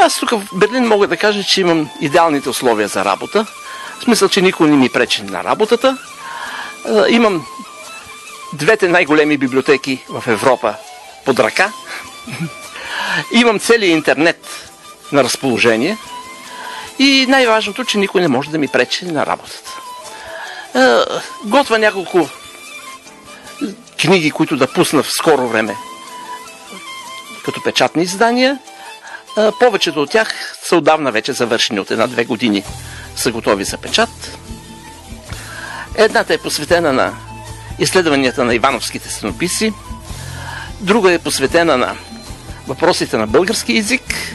Аз тук в Берлин мога да кажа, че имам идеалните условия за работа. В смисъл, че никой не ми пречи на работата. Имам двете най-големи библиотеки в Европа под ръка. Имам целият интернет на разположение. И най-важното, че никой не може да ми пречи на работата. Готвя няколко книги, които да пусна в скоро време като печатни издания. Повечето от тях са отдавна вече завършени, от 1-2 години са готови за печат. Едната е посветена на изследванията на ивановските стенописи, друга е посветена на въпросите на български език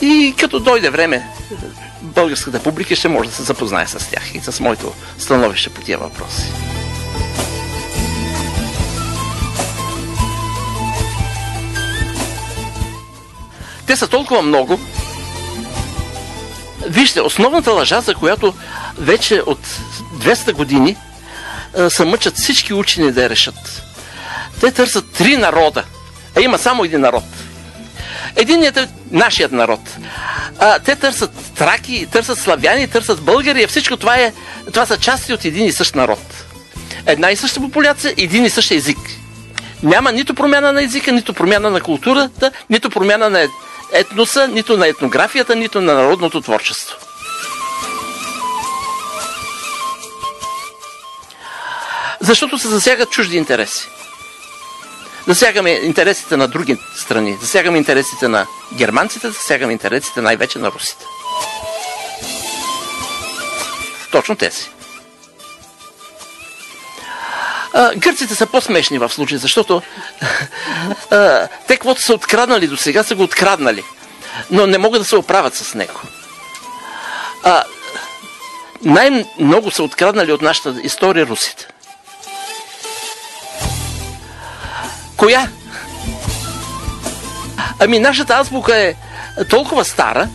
и като дойде време българската публика ще може да се запознае с тях и с моето становище по тия въпроси. Те са толкова много. Вижте, основната лъжа, за която вече от 200 години се мъчат всички учени да я решат. Те търсят 3 народа, а има само един народ. Единият е нашият народ. Те търсят траки, търсят славяни, търсят българи, всичко това са части от един и същ народ. Една и съща популяция, един и същ език. Няма нито промяна на езика, нито промяна на културата, нито промяна на етноса, нито на етнографията, нито на народното творчество. Защото се засягат чужди интереси. Засягаме интересите на други страни, засягаме интересите на германците, засягаме интересите най-вече на русите. Точно тези. Гърците са по-смешни в случая, защото те, каквото са откраднали до сега, са го откраднали, но не могат да се оправят с него. Най-много са откраднали от нашата история русите. Коя? Ами нашата азбука е толкова стара,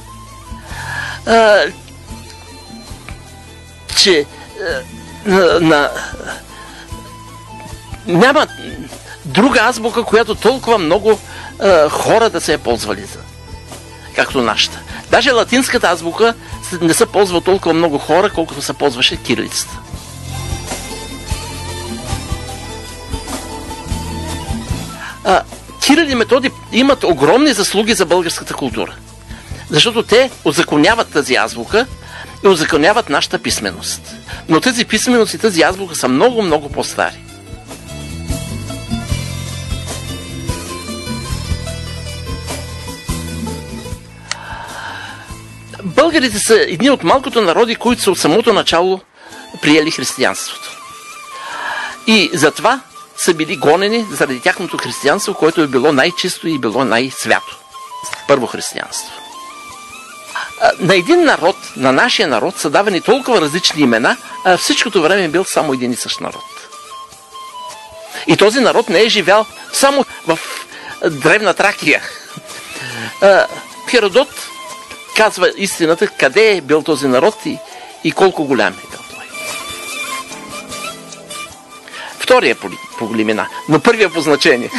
че няма друга азбука, която толкова много хора да се е ползвали както нашата. Даже латинската азбука не се ползва толкова много хора, колкото се ползваше кирилицата. Кирил и Методий имат огромни заслуги за българската култура. Защото те узаконяват тази азбука и узаконяват нашата писменост. Но тази писменост и тази азбука са много, много по-стари. Българите са едни от малкото народи, които са от самото начало приели християнството. И затова са били гонени заради тяхното християнство, което е било най-чисто и било най-свято. Първо християнство. На един народ, на нашия народ, са давани толкова различни имена, а всичкото време е бил само един и същ народ. И този народ не е живял само в древна Тракия. Херодот казва истината, къде е бил този народ и колко голям е бил той. Втория по големина, но първия по значение.